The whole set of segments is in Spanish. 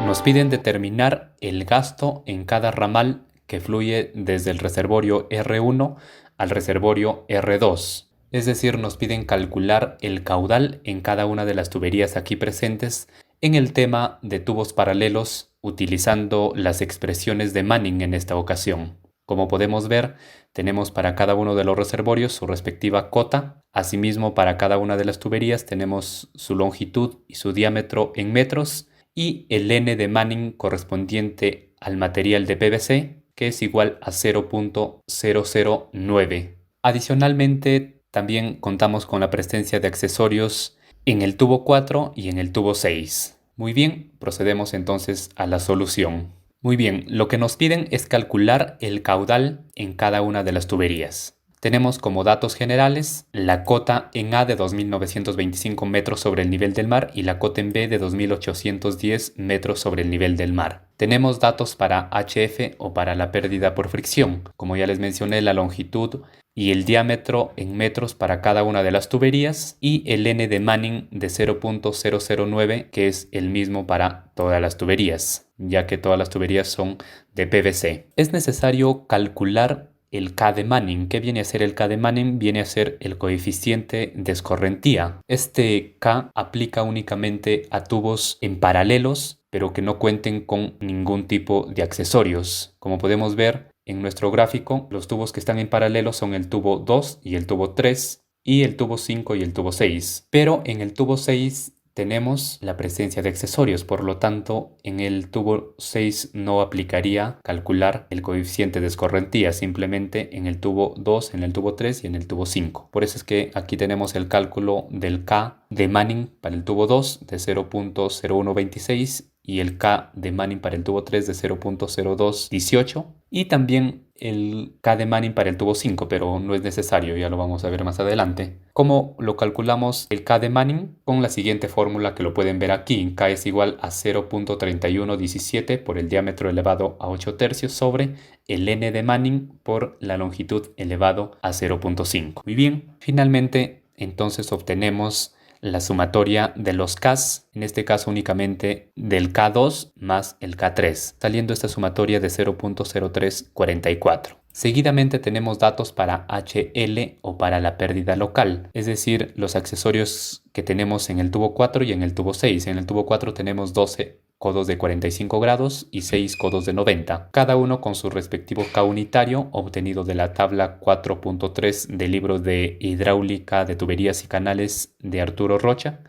Nos piden determinar el gasto en cada ramal que fluye desde el reservorio R1 al reservorio R2. Es decir, nos piden calcular el caudal en cada una de las tuberías aquí presentes en el tema de tubos paralelos utilizando las expresiones de Manning en esta ocasión. Como podemos ver, tenemos para cada uno de los reservorios su respectiva cota. Asimismo, para cada una de las tuberías tenemos su longitud y su diámetro en metros y el N de Manning correspondiente al material de PVC, que es igual a 0.009. Adicionalmente, también contamos con la presencia de accesorios en el tubo 4 y en el tubo 6. Muy bien, procedemos entonces a la solución. Muy bien, lo que nos piden es calcular el caudal en cada una de las tuberías. Tenemos como datos generales la cota en A de 2.925 metros sobre el nivel del mar y la cota en B de 2.810 metros sobre el nivel del mar. Tenemos datos para HF o para la pérdida por fricción. Como ya les mencioné, la longitud y el diámetro en metros para cada una de las tuberías y el N de Manning de 0.009, que es el mismo para todas las tuberías, ya que todas las tuberías son de PVC. Es necesario calcular el K de Manning. ¿Qué viene a ser el K de Manning? Viene a ser el coeficiente de escorrentía. Este K aplica únicamente a tubos en paralelos, pero que no cuenten con ningún tipo de accesorios. Como podemos ver en nuestro gráfico, los tubos que están en paralelo son el tubo 2 y el tubo 3 y el tubo 5 y el tubo 6. Pero en el tubo 6 tenemos la presencia de accesorios, por lo tanto en el tubo 6 no aplicaría calcular el coeficiente de escorrentía, simplemente en el tubo 2, en el tubo 3 y en el tubo 5. Por eso es que aquí tenemos el cálculo del K de Manning para el tubo 2 de 0.0126 y el K de Manning para el tubo 3 de 0.0218 y también el K de Manning para el tubo 5, pero no es necesario, ya lo vamos a ver más adelante. ¿Cómo lo calculamos el K de Manning? Con la siguiente fórmula que lo pueden ver aquí. K es igual a 0.3117 por el diámetro elevado a 8 tercios sobre el N de Manning por la longitud elevado a 0.5. Muy bien, finalmente entonces obtenemos la sumatoria de los Ks, en este caso únicamente del K2 más el K3, saliendo esta sumatoria de 0.0344. Seguidamente tenemos datos para HL o para la pérdida local, es decir, los accesorios que tenemos en el tubo 4 y en el tubo 6. En el tubo 4 tenemos 12 codos de 45 grados y 6 codos de 90, cada uno con su respectivo K unitario obtenido de la tabla 4.3 del libro de hidráulica de tuberías y canales de Arturo Rocha.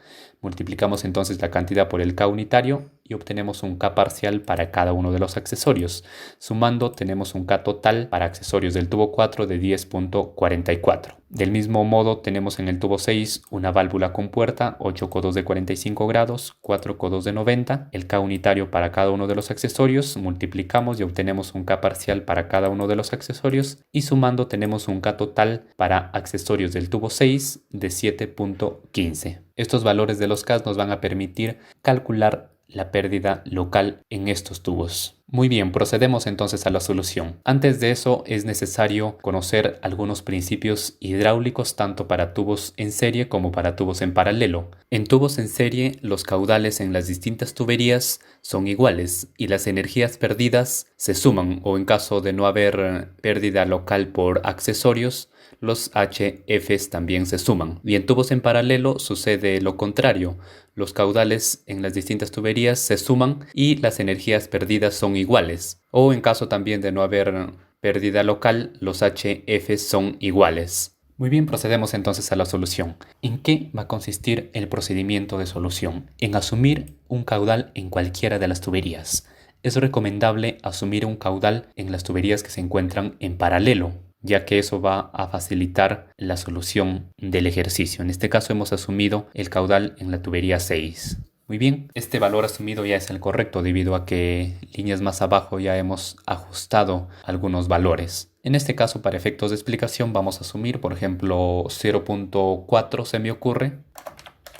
Multiplicamos entonces la cantidad por el K unitario y obtenemos un K parcial para cada uno de los accesorios. Sumando tenemos un K total para accesorios del tubo 4 de 10.44. Del mismo modo tenemos en el tubo 6 una válvula con puerta, 8 codos de 45 grados, 4 codos de 90, el K unitario para cada uno de los accesorios, multiplicamos y obtenemos un K parcial para cada uno de los accesorios y sumando tenemos un K total para accesorios del tubo 6 de 7.15. Estos valores de los K nos van a permitir calcular la pérdida local en estos tubos. Muy bien, procedemos entonces a la solución. Antes de eso es necesario conocer algunos principios hidráulicos tanto para tubos en serie como para tubos en paralelo. En tubos en serie, los caudales en las distintas tuberías son iguales y las energías perdidas se suman, o en caso de no haber pérdida local por accesorios, los HFs también se suman. Y en tubos en paralelo sucede lo contrario. Los caudales en las distintas tuberías se suman y las energías perdidas son iguales. O en caso también de no haber pérdida local, los HFs son iguales. Muy bien, procedemos entonces a la solución. ¿En qué va a consistir el procedimiento de solución? En asumir un caudal en cualquiera de las tuberías. Es recomendable asumir un caudal en las tuberías que se encuentran en paralelo, ya que eso va a facilitar la solución del ejercicio. En este caso hemos asumido el caudal en la tubería 6. Muy bien, este valor asumido ya es el correcto debido a que líneas más abajo ya hemos ajustado algunos valores. En este caso, para efectos de explicación, vamos a asumir, por ejemplo, 0.4 se me ocurre,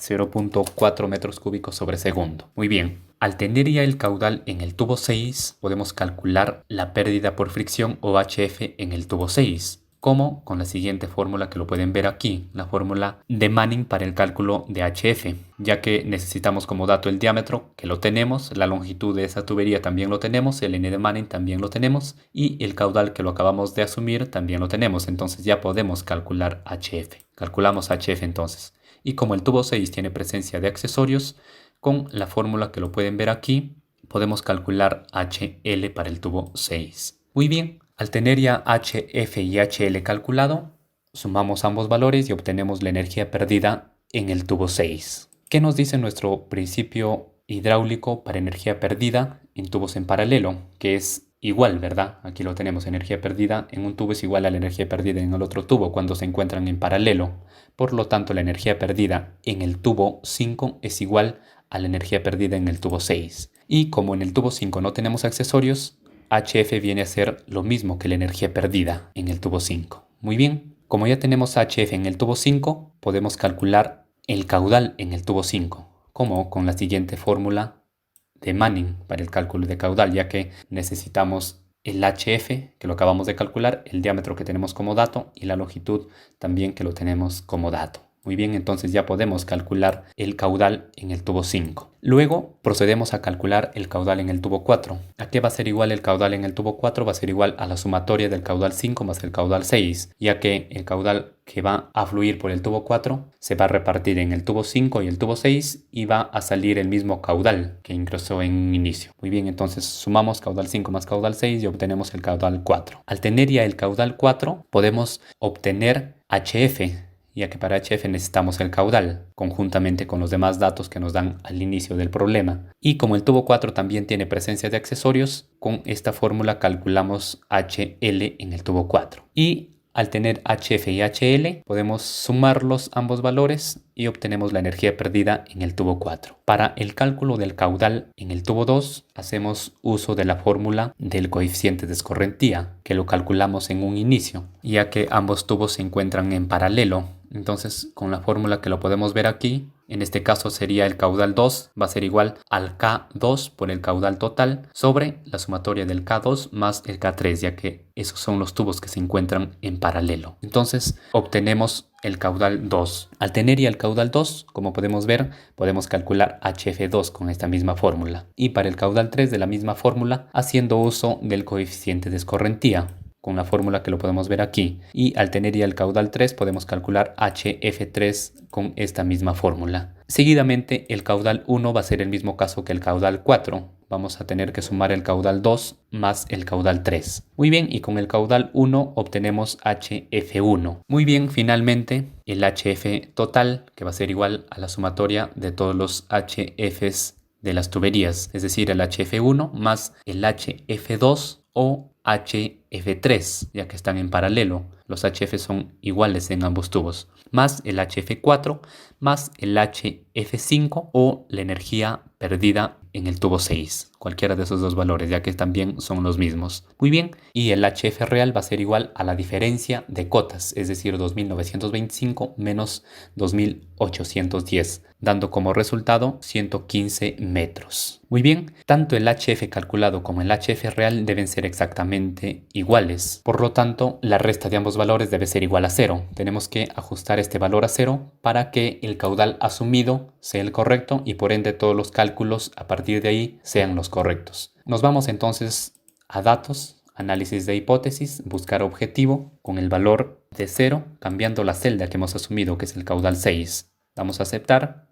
0.4 metros cúbicos sobre segundo. Muy bien. Al tener ya el caudal en el tubo 6, podemos calcular la pérdida por fricción o HF en el tubo 6. como con la siguiente fórmula que lo pueden ver aquí, la fórmula de Manning para el cálculo de HF, ya que necesitamos como dato el diámetro, que lo tenemos, la longitud de esa tubería también lo tenemos, el N de Manning también lo tenemos y el caudal que lo acabamos de asumir también lo tenemos, entonces ya podemos calcular HF. Calculamos HF entonces. Y como el tubo 6 tiene presencia de accesorios, con la fórmula que lo pueden ver aquí, podemos calcular HL para el tubo 6. Muy bien. Al tener ya HF y HL calculado, sumamos ambos valores y obtenemos la energía perdida en el tubo 6. ¿Qué nos dice nuestro principio hidráulico para energía perdida en tubos en paralelo? Que es igual, ¿verdad? Aquí lo tenemos, energía perdida en un tubo es igual a la energía perdida en el otro tubo cuando se encuentran en paralelo. Por lo tanto, la energía perdida en el tubo 5 es igual a la energía perdida en el tubo 6. Y como en el tubo 5 no tenemos accesorios, HF viene a ser lo mismo que la energía perdida en el tubo 5. Muy bien, como ya tenemos HF en el tubo 5, podemos calcular el caudal en el tubo 5, como con la siguiente fórmula de Manning para el cálculo de caudal, ya que necesitamos el HF, que lo acabamos de calcular, el diámetro que tenemos como dato y la longitud también que lo tenemos como dato. Muy bien, entonces ya podemos calcular el caudal en el tubo 5. Luego procedemos a calcular el caudal en el tubo 4. ¿A qué va a ser igual el caudal en el tubo 4? Va a ser igual a la sumatoria del caudal 5 más el caudal 6, ya que el caudal que va a fluir por el tubo 4 se va a repartir en el tubo 5 y el tubo 6 y va a salir el mismo caudal que ingresó en un inicio. Muy bien, entonces sumamos caudal 5 más caudal 6 y obtenemos el caudal 4. Al tener ya el caudal 4 podemos obtener HF, ya que para HF necesitamos el caudal, conjuntamente con los demás datos que nos dan al inicio del problema. Y como el tubo 4 también tiene presencia de accesorios, con esta fórmula calculamos HL en el tubo 4. Y al tener HF y HL, podemos sumar los ambos valores y obtenemos la energía perdida en el tubo 4. Para el cálculo del caudal en el tubo 2, hacemos uso de la fórmula del coeficiente de escorrentía, que lo calculamos en un inicio, ya que ambos tubos se encuentran en paralelo. Entonces, con la fórmula que lo podemos ver aquí, en este caso sería el caudal 2, va a ser igual al K2 por el caudal total sobre la sumatoria del K2 más el K3, ya que esos son los tubos que se encuentran en paralelo. Entonces, obtenemos el caudal 2. Al tener ya el caudal 2, como podemos ver, podemos calcular HF2 con esta misma fórmula. Y para el caudal 3 de la misma fórmula, haciendo uso del coeficiente de escorrentía, con la fórmula que lo podemos ver aquí. Y al tener ya el caudal 3 podemos calcular HF3 con esta misma fórmula. Seguidamente el caudal 1 va a ser el mismo caso que el caudal 4. Vamos a tener que sumar el caudal 2 más el caudal 3. Muy bien, y con el caudal 1 obtenemos HF1. Muy bien, finalmente el HF total, que va a ser igual a la sumatoria de todos los HFs de las tuberías, es decir, el HF1 más el HF2 o HF3, ya que están en paralelo. Los HF son iguales en ambos tubos, más el HF4 más el HF5 o la energía perdida en el tubo 6, cualquiera de esos dos valores, ya que también son los mismos. Muy bien, y el HF real va a ser igual a la diferencia de cotas, es decir, 2925 menos 2810, dando como resultado 115 metros. Muy bien, tanto el HF calculado como el HF real deben ser exactamente iguales. Por lo tanto, la resta de ambos valores debe ser igual a 0. Tenemos que ajustar este valor a 0 para que el caudal asumido sea el correcto y por ende todos los cálculos a partir de ahí sean los correctos. Nos vamos entonces a datos, análisis de hipótesis, buscar objetivo con el valor de 0, cambiando la celda que hemos asumido, que es el caudal 6. Damos a aceptar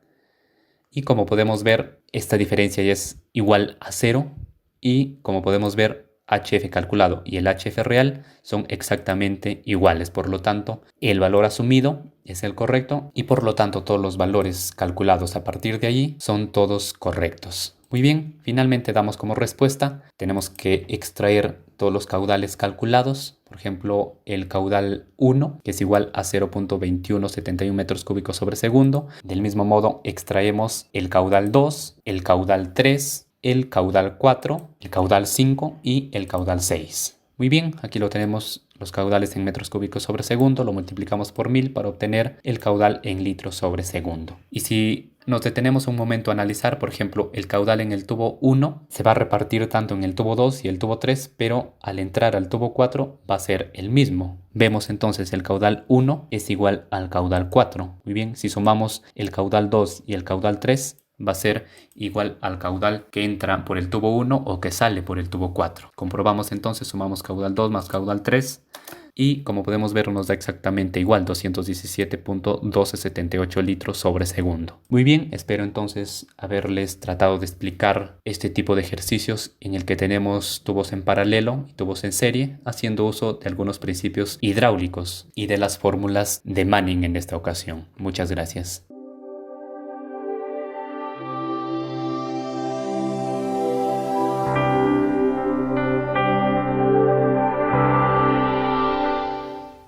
y como podemos ver, esta diferencia ya es igual a 0 y como podemos ver, HF calculado y el HF real son exactamente iguales. Por lo tanto, el valor asumido es el correcto y por lo tanto todos los valores calculados a partir de allí son todos correctos. Muy bien, finalmente damos como respuesta, tenemos que extraer todos los caudales calculados, por ejemplo el caudal 1 que es igual a 0.2171 metros cúbicos sobre segundo. Del mismo modo extraemos el caudal 2, el caudal 3, el caudal 4, el caudal 5 y el caudal 6. Muy bien, aquí lo tenemos los caudales en metros cúbicos sobre segundo, lo multiplicamos por 1000 para obtener el caudal en litros sobre segundo. Y si nos detenemos un momento a analizar, por ejemplo, el caudal en el tubo 1 se va a repartir tanto en el tubo 2 y el tubo 3, pero al entrar al tubo 4 va a ser el mismo. Vemos entonces el caudal 1 es igual al caudal 4. Muy bien, si sumamos el caudal 2 y el caudal 3, va a ser igual al caudal que entra por el tubo 1 o que sale por el tubo 4. Comprobamos entonces, sumamos caudal 2 más caudal 3 y como podemos ver nos da exactamente igual, 217.1278 litros sobre segundo. Muy bien, espero entonces haberles tratado de explicar este tipo de ejercicios en el que tenemos tubos en paralelo y tubos en serie, haciendo uso de algunos principios hidráulicos y de las fórmulas de Manning en esta ocasión. Muchas gracias.